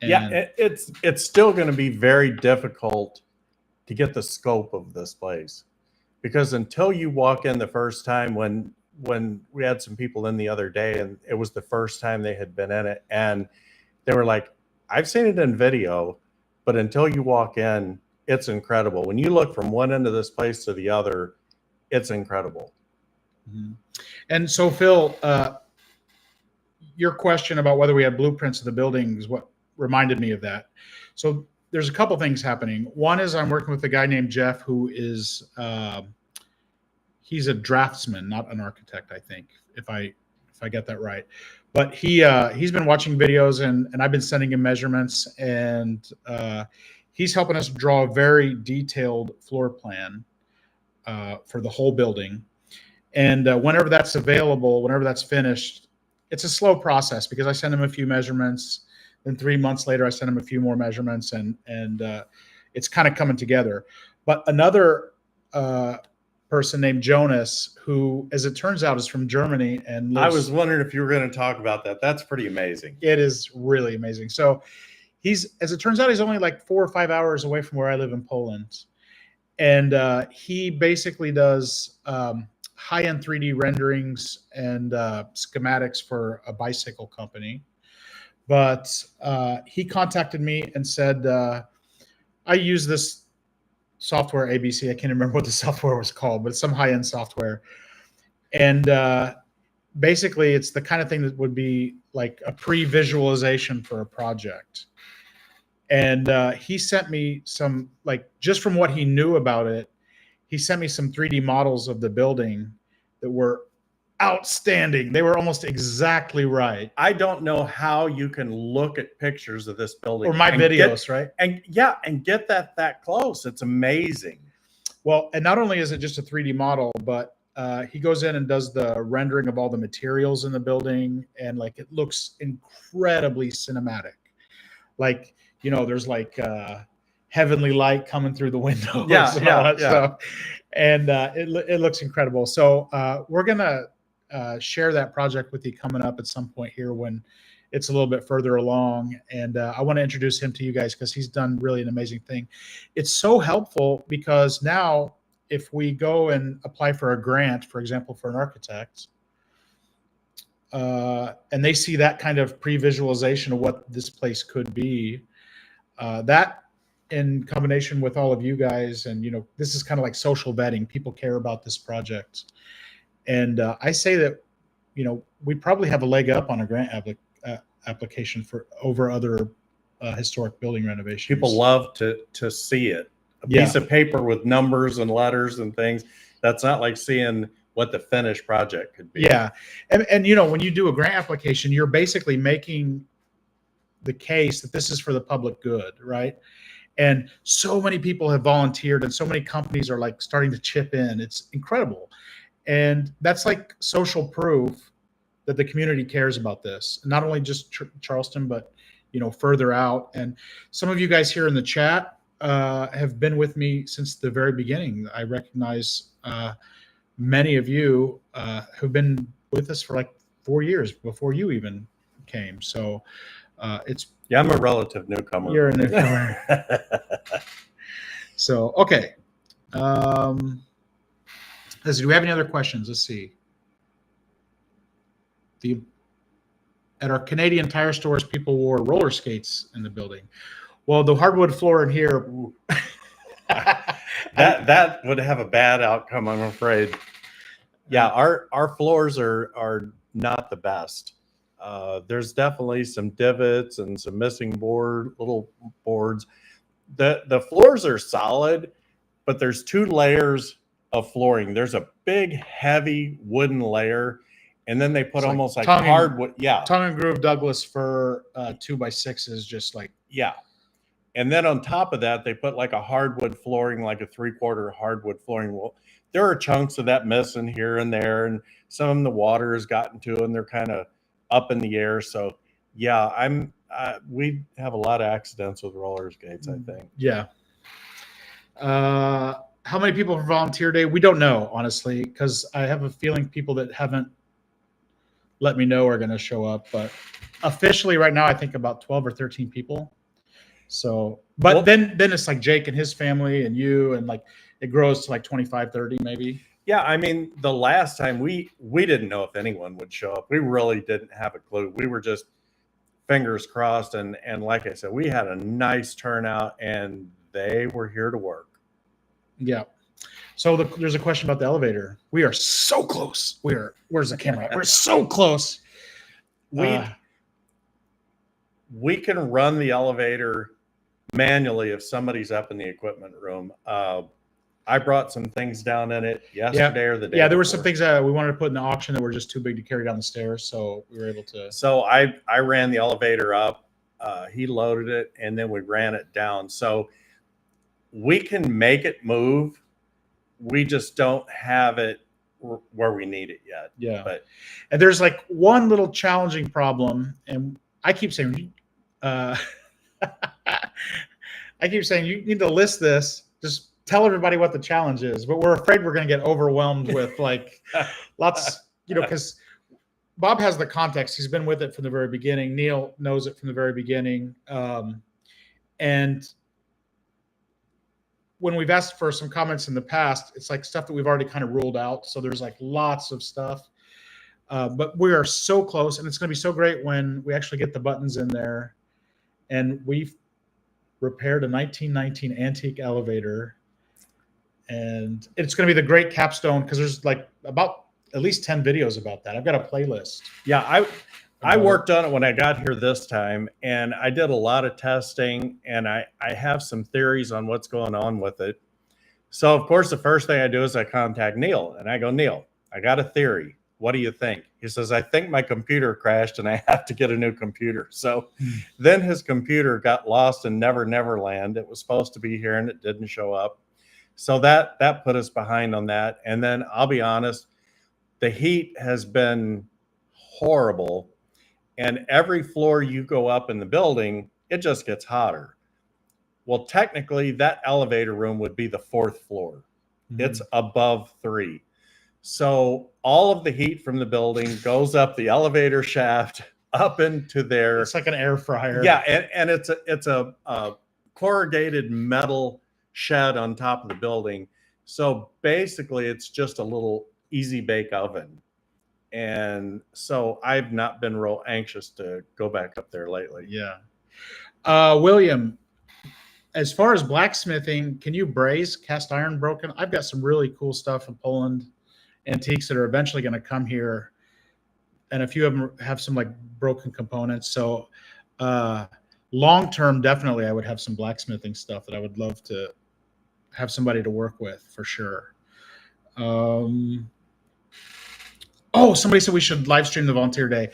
Yeah, it's still going to be very difficult to get the scope of this place, because until you walk in the first time, when we had some people in the other day, and it was the first time they had been in it, and they were like, I've seen it in video, but until you walk in, it's incredible. When you look from one end of this place to the other, it's incredible. Mm-hmm. And so, Phil, your question about whether we have blueprints of the building is what reminded me of that. So there's a couple things happening. One is I'm working with a guy named Jeff, who is he's a draftsman, not an architect, I think, if I get that right. But he's been watching videos, and I've been sending him measurements, and he's helping us draw a very detailed floor plan for the whole building. And whenever that's available, whenever that's finished, it's a slow process because I send him a few measurements. Then 3 months later, I send him a few more measurements, and it's kind of coming together. But another person named Jonas, who, as it turns out, is from Germany and lives, I was wondering if you were going to talk about that. That's pretty amazing. It is really amazing. So as it turns out, he's only like 4 or 5 hours away from where I live in Poland. And he basically does high-end 3D renderings and schematics for a bicycle company. But he contacted me and said, I use this software ABC. I can't remember what the software was called, but it's some high-end software. And basically, it's the kind of thing that would be like a pre-visualization for a project. And he sent me some, like, just from what he knew about it, he sent me some 3D models of the building that were outstanding. They were almost exactly right. I don't know how you can look at pictures of this building or my videos, right? And get that close. It's amazing. Well, and not only is it just a 3D model, but he goes in and does the rendering of all the materials in the building, and like it looks incredibly cinematic. Like, there's like heavenly light coming through the windows. Yeah. Stuff. And it looks incredible. So we're gonna share that project with you coming up at some point here when it's a little bit further along. And I want to introduce him to you guys because he's done really an amazing thing. It's so helpful because now if we go and apply for a grant, for example, for an architect, and they see that kind of pre-visualization of what this place could be, that in combination with all of you guys, and this is kind of like social vetting. People care about this project, and I say that we probably have a leg up on a grant application for over other historic building renovations. People love to see it. A piece of paper with numbers and letters and things. That's not like seeing what the finished project could be. Yeah, and when you do a grant application, you're basically making the case that this is for the public good, right? And so many people have volunteered, and so many companies are like starting to chip in. It's incredible, and that's like social proof that the community cares about this. Not only just Charleston, but further out. And some of you guys here in the chat have been with me since the very beginning. I recognize many of you who've been with us for like 4 years before you even came. So it's I'm a relative newcomer. You're a newcomer. So okay. Let's see, do we have any other questions? Let's see. At our Canadian Tire stores, people wore roller skates in the building. Well, the hardwood floor in here, that would have a bad outcome, I'm afraid. Yeah, our floors are not the best. There's definitely some divots and some missing little boards. The floors are solid, but there's 2 layers of flooring. There's a big, heavy wooden layer, and then they put almost like hardwood. Yeah, tongue and groove Douglas fir 2x6s, just like And then on top of that, they put like a hardwood flooring, like a 3/4 hardwood flooring. Well, there are chunks of that missing here and there, and some of them the water has gotten to, and they're kind of up in the air. So yeah, we have a lot of accidents with roller skates, I think. Yeah. How many people for volunteer day? We don't know, honestly, because I have a feeling people that haven't let me know are going to show up. But officially right now, I think about 12 or 13 people. So, but then it's like Jake and his family and you, and like it grows to like 25, 30 maybe. Yeah, I mean, the last time we didn't know if anyone would show up. We really didn't have a clue. We were just fingers crossed, and like I said, we had a nice turnout, and they were here to work. Yeah. So there's a question about the elevator. We are so close. Where's the camera? We're so close. We can run the elevator manually if somebody's up in the equipment room. I brought some things down in it yesterday or the day. Yeah, there were some things that we wanted to put in the auction that were just too big to carry down the stairs, so we were able to. So I ran the elevator up. He loaded it, and then we ran it down. So we can make it move. We just don't have it where we need it yet. Yeah. And there's like one little challenging problem, and I keep saying, you need to list this. Just tell everybody what the challenge is. But we're afraid we're going to get overwhelmed with like lots, because Bob has the context. He's been with it from the very beginning. Neil knows it from the very beginning. And when we've asked for some comments in the past, it's like stuff that we've already kind of ruled out. So there's like lots of stuff. But we are so close, and it's going to be so great when we actually get the buttons in there. And we've repaired a 1919 antique elevator. And it's going to be the great capstone, because there's like about at least 10 videos about that. I've got a playlist. Yeah, I worked on it when I got here this time, and I did a lot of testing, and I have some theories on what's going on with it. So, of course, the first thing I do is I contact Neil, and I go, Neil, I got a theory. What do you think? He says, I think my computer crashed and I have to get a new computer. So then his computer got lost in Never Never Land. It was supposed to be here and it didn't show up. So that put us behind on that. And then I'll be honest, the heat has been horrible. And every floor you go up in the building, it just gets hotter. Well, technically, that elevator room would be the 4th floor. Mm-hmm. It's above 3. So all of the heat from the building goes up the elevator shaft up into there. It's like an air fryer. Yeah, and it's a corrugated metal shed on top of the building. So basically, it's just a little easy bake oven. And so I've not been real anxious to go back up there lately. Yeah. William, as far as blacksmithing, can you braze cast iron broken? I've got some really cool stuff in Poland, antiques that are eventually going to come here, and a few of them have some like broken components. So long term, definitely, I would have some blacksmithing stuff that I would love to have somebody to work with for sure. Oh, somebody said we should live stream the volunteer day.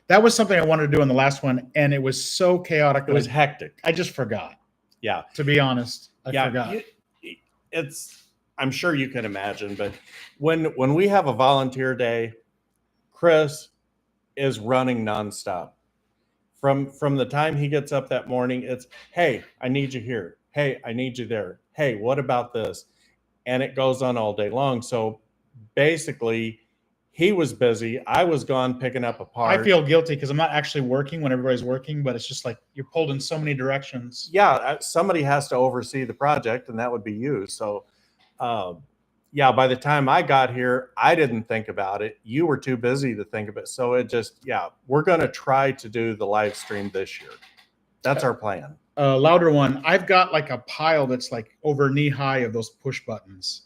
That was something I wanted to do in the last one, and it was so chaotic. It was hectic. I just forgot. Yeah. To be honest, I forgot. I'm sure you can imagine, but when we have a volunteer day, Chris is running nonstop. From the time he gets up that morning, it's, hey, I need you here. Hey, I need you there. Hey, what about this? And it goes on all day long. So basically, he was busy. I was gone picking up a part. I feel guilty because I'm not actually working when everybody's working, but it's just like you're pulled in so many directions. Yeah, somebody has to oversee the project, and that would be you. So, yeah, by the time I got here, I didn't think about it. You were too busy to think of it. So it just, yeah, we're going to try to do the live stream this year. That's our plan. Louder one. I've got like a pile that's like over knee high of those push buttons.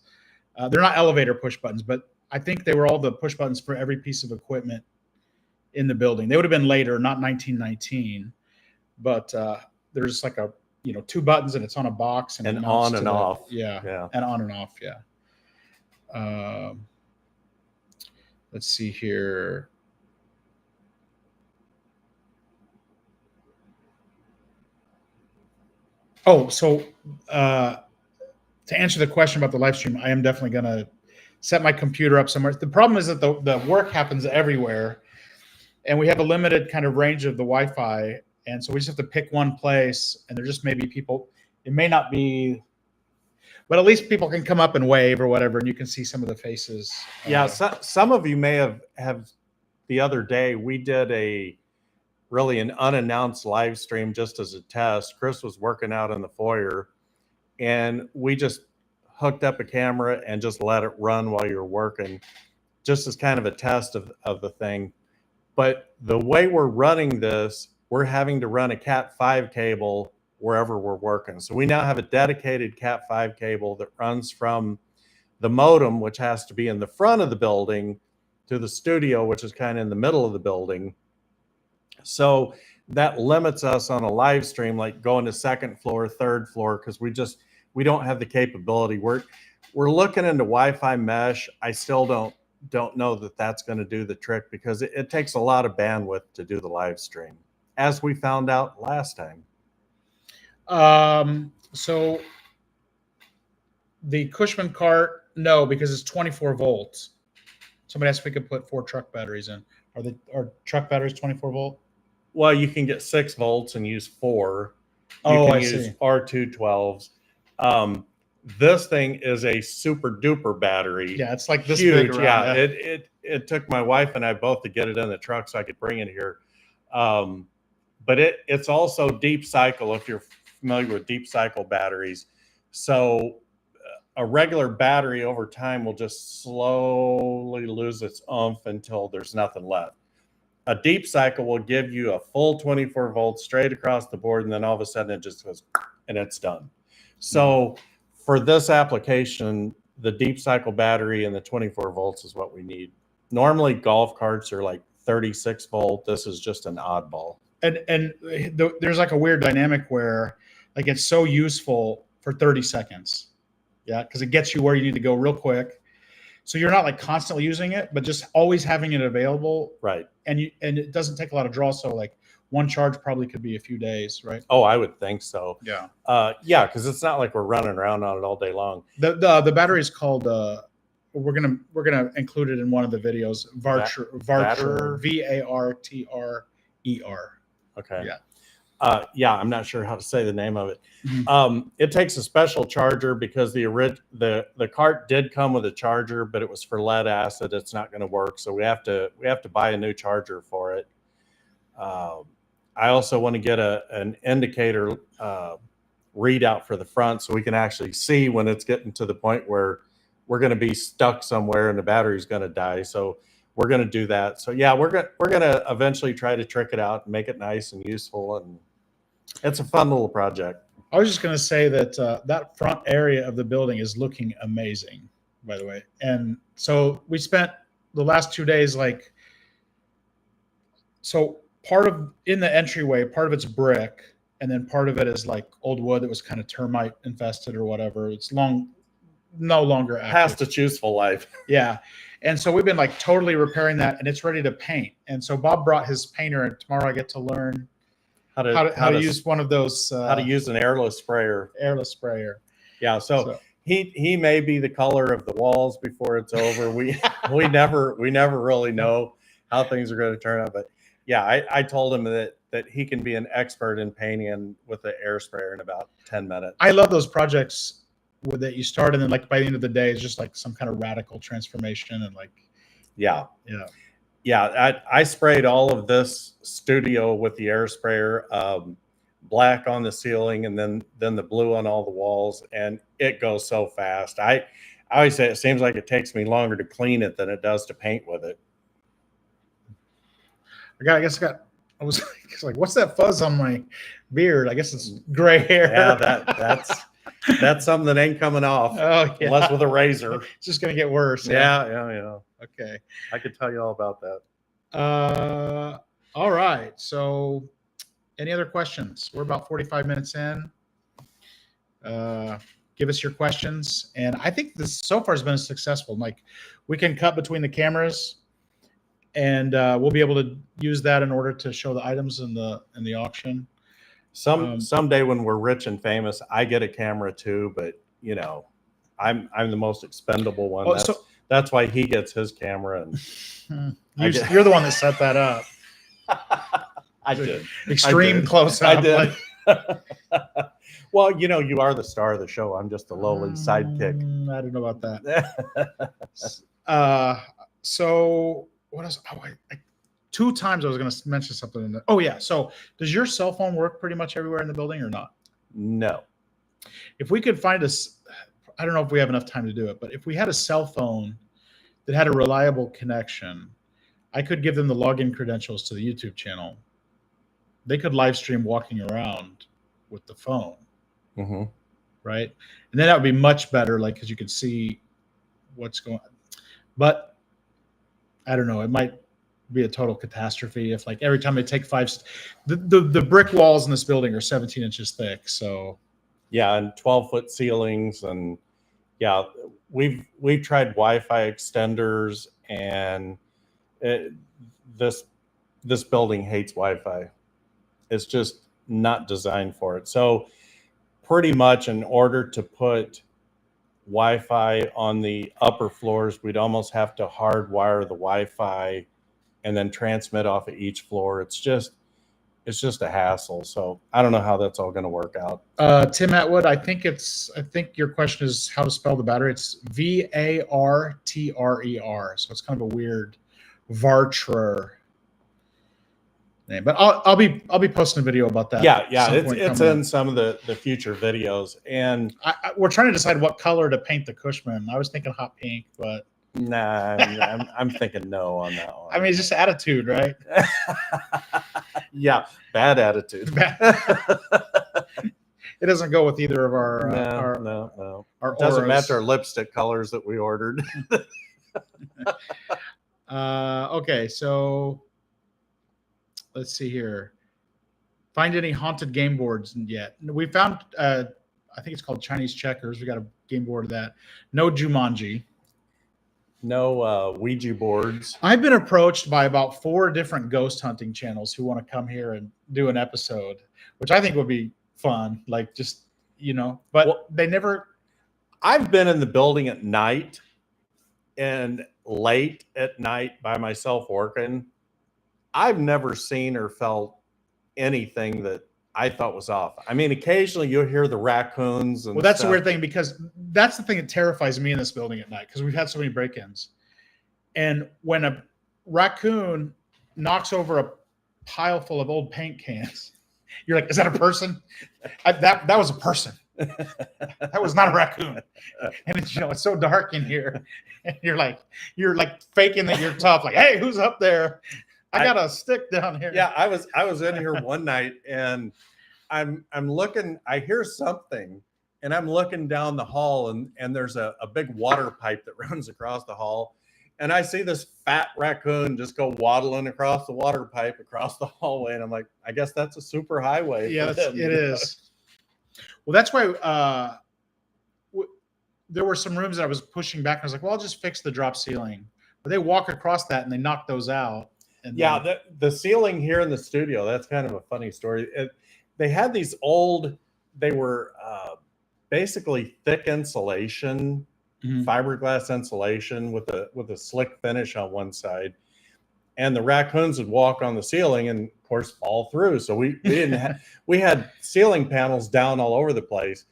They're not elevator push buttons, but I think they were all the push buttons for every piece of equipment in the building. They would have been later, not 1919, but there's like a, two buttons and it's on a box and on and off. Yeah. And on and off. Yeah. Let's see here. Oh, so to answer the question about the live stream, I am definitely going to set my computer up somewhere. The problem is that the work happens everywhere, and we have a limited kind of range of the Wi-Fi, and so we just have to pick one place, and there just may be people. It may not be, but at least people can come up and wave or whatever, and you can see some of the faces. Yeah, some of you may have the other day, we did an unannounced live stream just as a test. Chris was working out in the foyer, and we just hooked up a camera and just let it run while you're working, just as kind of a test of the thing. But the way we're running this, we're having to run a Cat5 cable wherever we're working. So we now have a dedicated Cat5 cable that runs from the modem, which has to be in the front of the building, to the studio, which is kind of in the middle of the building. So that limits us on a live stream, like going to second floor, third floor, because we don't have the capability. We're looking into Wi-Fi mesh. I still don't know that that's going to do the trick, because it takes a lot of bandwidth to do the live stream, as we found out last time. So the Cushman cart, no, because it's 24 volts. Somebody asked if we could put 4 truck batteries in. Are truck batteries 24 volt? Well, you can get 6 volts and use 4. I use see. R212s. This thing is a super duper battery. Yeah, it's like this huge. big around. Yeah, it took my wife and I both to get it in the truck so I could bring it here. But it's also deep cycle, if you're familiar with deep cycle batteries. So a regular battery over time will just slowly lose its oomph until there's nothing left. A deep cycle will give you a full 24 volts straight across the board, and then all of a sudden it just goes and it's done. So for this application, the deep cycle battery and the 24 volts is what we need. Normally golf carts are like 36 volt. This is just an oddball. And there's like a weird dynamic where like it's so useful for 30 seconds. Yeah, because it gets you where you need to go real quick. So you're not like constantly using it, but just always having it available. Right. And it doesn't take a lot of draw. So like one charge probably could be a few days, right? Oh, I would think so. Yeah. Yeah, because it's not like we're running around on it all day long. The battery is called we're gonna include it in one of the videos. Vartrer, VARTRER. Okay. Yeah. Yeah, I'm not sure how to say the name of it. Mm-hmm. It takes a special charger because the cart did come with a charger, but it was for lead acid. It's not going to work, so we have to buy a new charger for it. I also want to get an indicator readout for the front so we can actually see when it's getting to the point where we're going to be stuck somewhere and the battery's going to die. So we're going to do that. So yeah, we're going to eventually try to trick it out and make it nice and useful, and it's a fun little project. I was just going to say that that front area of the building is looking amazing, by the way. And so we spent the last 2 days, like, so part of in the entryway, part of it's brick, and then part of it is like old wood that was kind of termite infested or whatever. It's no longer active. Past its useful life. Yeah. And so we've been like totally repairing that, and it's ready to paint. And so Bob brought his painter, and tomorrow I get to learn how to use one of those. How to use an airless sprayer. Airless sprayer. Yeah. So he may be the color of the walls before it's over. We never really know how things are going to turn out. But yeah, I told him that he can be an expert in painting with the air sprayer in about 10 minutes. I love those projects that you start, and then like by the end of the day, it's just like some kind of radical transformation, and like yeah. I sprayed all of this studio with the air sprayer, black on the ceiling, and then the blue on all the walls, and it goes so fast. I always say it seems like it takes me longer to clean it than it does to paint with it. I was like, what's that fuzz on my beard? I guess it's gray hair. Yeah, that's something that ain't coming off. Oh, yeah. Unless with a razor. It's just going to get worse. Yeah. Okay. I could tell you all about that. All right. So any other questions? We're about 45 minutes in. Give us your questions. And I think this so far has been successful. Like, we can cut between the cameras, and we'll be able to use that in order to show the items in the auction. Someday when we're rich and famous, I get a camera too, but you know, I'm the most expendable one. Oh, that's why he gets his camera, and you're the one that set that up. I did. Extreme close up. I did. Well, you know, you are the star of the show. I'm just a lowly sidekick. I don't know about that. So what else? Oh, 2 times I was going to mention something. Oh yeah. So does your cell phone work pretty much everywhere in the building or not? No. If we could find I don't know if we have enough time to do it, but if we had a cell phone that had a reliable connection, I could give them the login credentials to the YouTube channel. They could live stream walking around with the phone. Mm-hmm. Right. And then that would be much better, like, because you could see what's going on. But I don't know. It might be a total catastrophe if, like, every time they take the brick walls in this building are 17 inches thick. So yeah, and 12-foot ceilings, and yeah, we've tried Wi-Fi extenders, and this building hates Wi-Fi. It's just not designed for it. So pretty much in order to put Wi-Fi on the upper floors, we'd almost have to hardwire the Wi-Fi and then transmit off of each floor. It's just a hassle. So I don't know how that's all going to work out. Tim Atwood, I think your question is how to spell the battery. It's Vartrer. So it's kind of a weird Vartrer name, but I'll be posting a video about that. Yeah. It's in some of the future videos, and we're trying to decide what color to paint the Cushman. I was thinking hot pink, but nah, I'm thinking no on that one. I mean, it's just attitude, right? Yeah, bad attitude. It doesn't go with either of our no. Our it doesn't auras. match our lipstick colors that we ordered. Okay, so let's see here. Find any haunted game boards yet? We found, I think it's called Chinese Checkers. We got a game board of that. No Jumanji. No Ouija boards. I've been approached by about 4 different ghost hunting channels who want to come here and do an episode, which I think would be fun. Like, just, but they never. I've been in the building at night and late at night by myself working. I've never seen or felt anything that I thought was off. I mean, occasionally you'll hear the raccoons. And that's stuff. the weird thing, because that's the thing that terrifies me in this building at night, because we've had so many break-ins. And when a raccoon knocks over pile full of old paint cans. You're like, is that a person? That was a person. That was not a raccoon. And it's, it's so dark in here. And you're like faking that you're tough. Like, hey, who's up there? I got a stick down here. Yeah, I was in here one night and I'm looking, I hear something and I'm looking down the hall and there's a big water pipe that runs across the hall. And I see this fat raccoon just go waddling across the water pipe across the hallway. And I'm like, I guess that's a super highway. Yeah, it is. Well, that's why there were some rooms that I was pushing back. I was like, well, I'll just fix the drop ceiling. But they walk across that and they knock those out. And yeah, the ceiling here in the studio, that's kind of a funny story. They had these old, they were basically thick insulation, fiberglass insulation with a slick finish on one side. And the raccoons would walk on the ceiling and of course fall through. So we didn't we had ceiling panels down all over the place.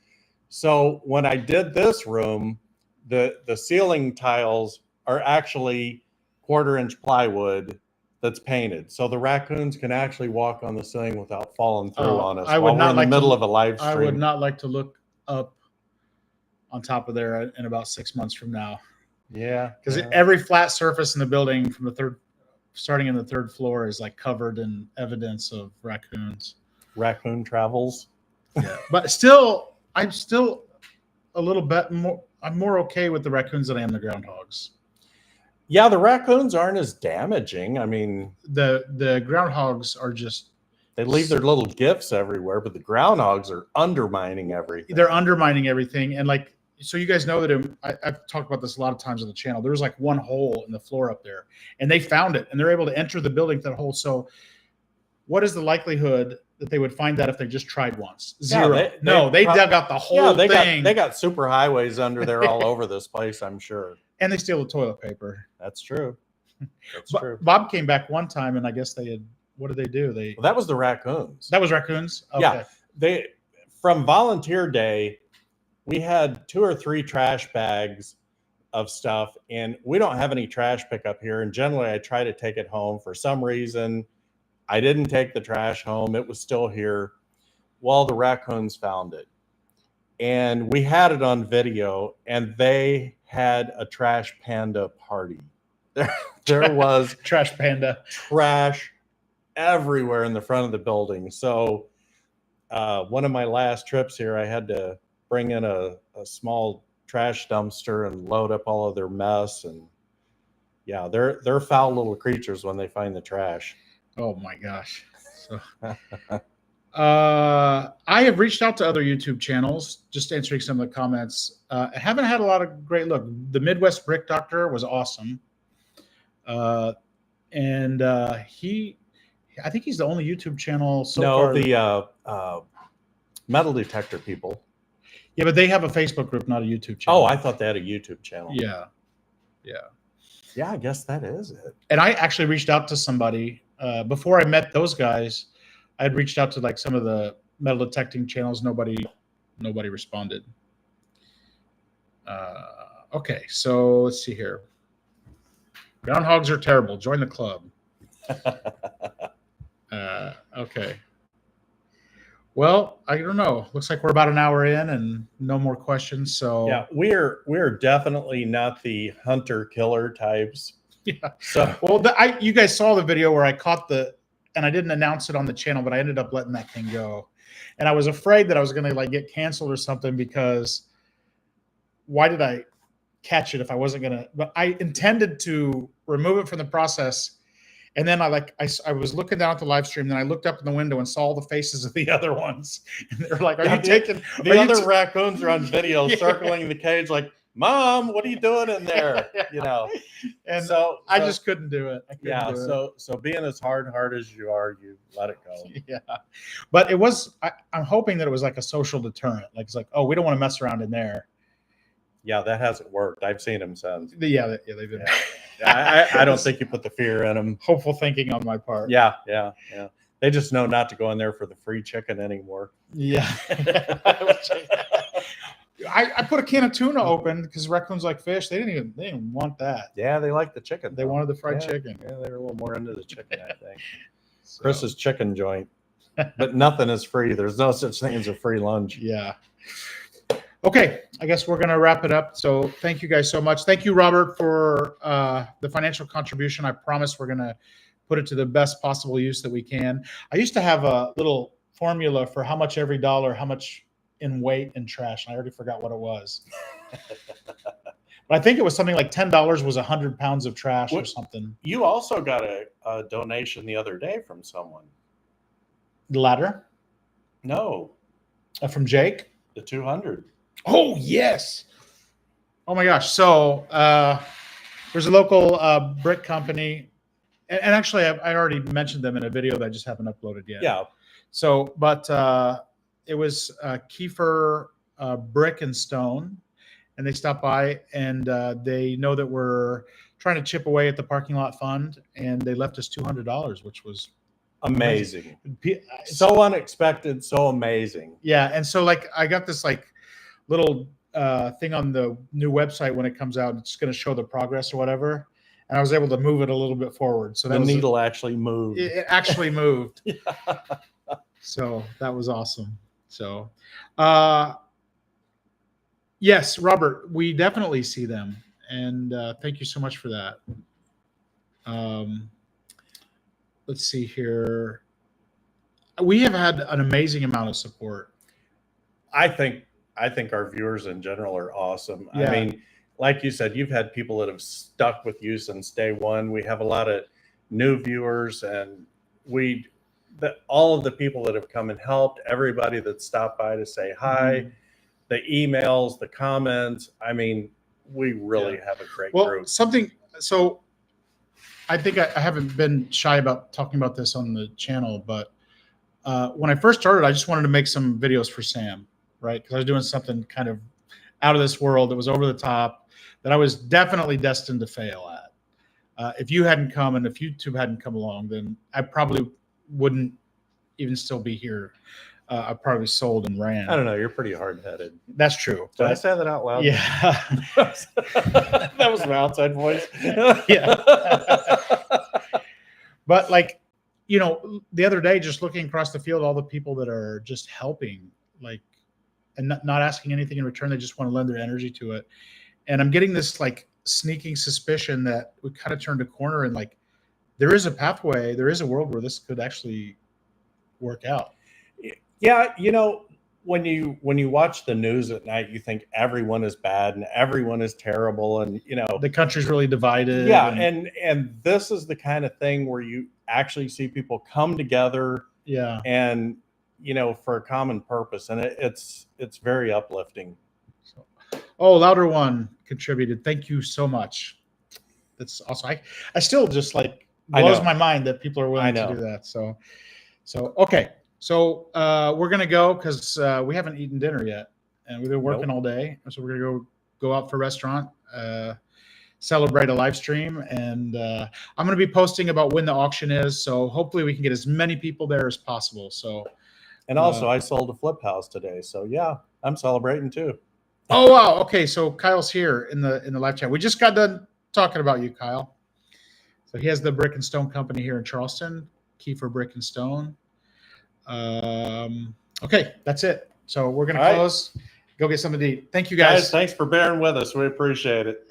So when I did this room, the ceiling tiles are actually 1/4-inch plywood that's painted. So the raccoons can actually walk on the ceiling without falling through on us while we're in the middle of a live stream. I would not like to look up on top of there in about 6 months from now. Yeah. Because every flat surface in the building from starting in the 3rd floor is like covered in evidence of raccoons. Raccoon travels. Yeah. But still, I'm still a little bit more, I'm more okay with the raccoons than I am the groundhogs. Yeah, the raccoons aren't as damaging. I mean, the groundhogs are just, they leave their little gifts everywhere, but the groundhogs are undermining everything. They're undermining everything. And like, so you guys know that I've talked about this a lot of times on the channel. There was like one hole in the floor up there and they found it and they're able to enter the building through that hole. So what is the likelihood that they would find that if they just tried once? Zero. Yeah, they dug out the whole thing. They got super highways under there all over this place, I'm sure. And they steal the toilet paper. That's true. That's true. Bob came back one time and I guess they had, what did they do? Well, that was the raccoons. That was raccoons? Okay. Yeah. From volunteer day, we had 2 or 3 trash bags of stuff and we don't have any trash pickup here. And generally I try to take it home. For some reason, I didn't take the trash home. It was still here. Well, the raccoons found it. And we had it on video and they had a trash panda party. There was trash panda. Trash everywhere in the front of the building. So one of my last trips here, I had to bring in a small trash dumpster and load up all of their mess. And yeah, they're foul little creatures when they find the trash. Oh my gosh. So, I have reached out to other YouTube channels, just answering some of the comments. I haven't had a lot of great look. The Midwest Brick Doctor was awesome. I think he's the only YouTube channel so far. No, the metal detector people. Yeah, but they have a Facebook group, not a YouTube channel. Oh, I thought they had a YouTube channel. Yeah. Yeah, I guess that is it. And I actually reached out to somebody before I met those guys. I had reached out to like some of the metal detecting channels. Nobody responded. Okay, so let's see here. Groundhogs are terrible. Join the club. Okay. Well, I don't know. Looks like we're about an hour in and no more questions. So yeah, we're definitely not the hunter killer types. Yeah. So well, you guys saw the video where I caught and I didn't announce it on the channel, but I ended up letting that thing go. And I was afraid that I was going to like get canceled or something because why did I catch it if I wasn't going to? But I intended to remove it from the process. And then I was looking down at the live stream, and then I looked up in the window and saw all the faces of the other ones. And they're like, "Are you taking the other raccoons are on video circling the cage like, Mom, what are you doing in there?" You know. And so I just couldn't do it. So being as hard as you are, you let it go. Yeah. But it was I'm hoping that it was like a social deterrent. Like it's like, oh, we don't want to mess around in there. Yeah, that hasn't worked. I've seen them since. Yeah, they've been. I don't think you put the fear in them. Hopeful thinking on my part. Yeah. They just know not to go in there for the free chicken anymore. Yeah. I put a can of tuna open because raccoons like fish. They didn't even want that. Yeah, they like the chicken. They wanted the fried chicken. Yeah, they were a little more into the chicken, I think. So, Chris's chicken joint, but nothing is free. There's no such thing as a free lunch. yeah. Okay, I guess we're going to wrap it up. So thank you guys so much. Thank you, Robert, for the financial contribution. I promise we're going to put it to the best possible use that we can. I used to have a little formula for how much every dollar, how much in weight and trash. And I already forgot what it was. But I think it was something like $10 was 100 pounds of trash or something. You also got a donation the other day from someone. The ladder? No. From Jake? The 200. Oh, yes. Oh, my gosh. So there's a local brick company. And actually, I already mentioned them in a video that I just haven't uploaded yet. Yeah. So, but it was Kiefer Brick and Stone. And they stopped by, and they know that we're trying to chip away at the parking lot fund. And they left us $200, which was amazing. So unexpected, so amazing. Yeah. And so, like, I got this, like, little thing on the new website when it comes out. It's going to show the progress or whatever. And I was able to move it a little bit forward. So that the needle actually moved. It actually moved. Yeah. So that was awesome. So, yes, Robert, we definitely see them. And thank you so much for that. Let's see here. We have had an amazing amount of support. I think our viewers in general are awesome. Yeah. I mean, like you said, you've had people that have stuck with you since day one. We have a lot of new viewers, and all of the people that have come and helped, everybody that stopped by to say hi, the emails, the comments. I mean, we really have a great group. So I think I haven't been shy about talking about this on the channel, but when I first started, I just wanted to make some videos for Sam, right? Because I was doing something kind of out of this world that was over the top, that I was definitely destined to fail at. If you hadn't come and if YouTube hadn't come along, then I probably wouldn't even still be here. I probably sold and ran. I don't know. You're pretty hard-headed. That's true. Did I say that out loud? Yeah. That was my outside voice. Yeah. But, like, you know, the other day, just looking across the field, all the people that are just helping, like, and not asking anything in return, they just want to lend their energy to it. And I'm getting this, like, sneaking suspicion that we kind of turned a corner, and, like, there is a pathway, there is a world where this could actually work out. Yeah, you know, when you watch the news at night, you think everyone is bad and everyone is terrible, and you know the country's really divided. Yeah, and this is the kind of thing where you actually see people come together. Yeah, and you know, for a common purpose, and it's very uplifting. So, oh, Louder One contributed. Thank you so much. That's awesome. I still just, like, blows my mind that people are willing to do that. So okay. So we're gonna go because we haven't eaten dinner yet, and we've been working all day. So we're gonna go out for a restaurant, celebrate a live stream, and I'm gonna be posting about when the auction is. So hopefully we can get as many people there as possible. So, and also I sold a flip house today, so yeah, I'm celebrating too. Oh wow! Okay, so Kyle's here in the live chat. We just got done talking about you, Kyle. So he has the Brick and Stone Company here in Charleston, Kiefer Brick and Stone. Okay, that's it. So we're going to close, go get something to eat. Thank you, guys. Thanks for bearing with us. We appreciate it.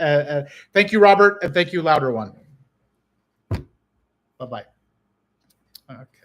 Thank you, Robert, and thank you, Louder One. Bye-bye. Okay.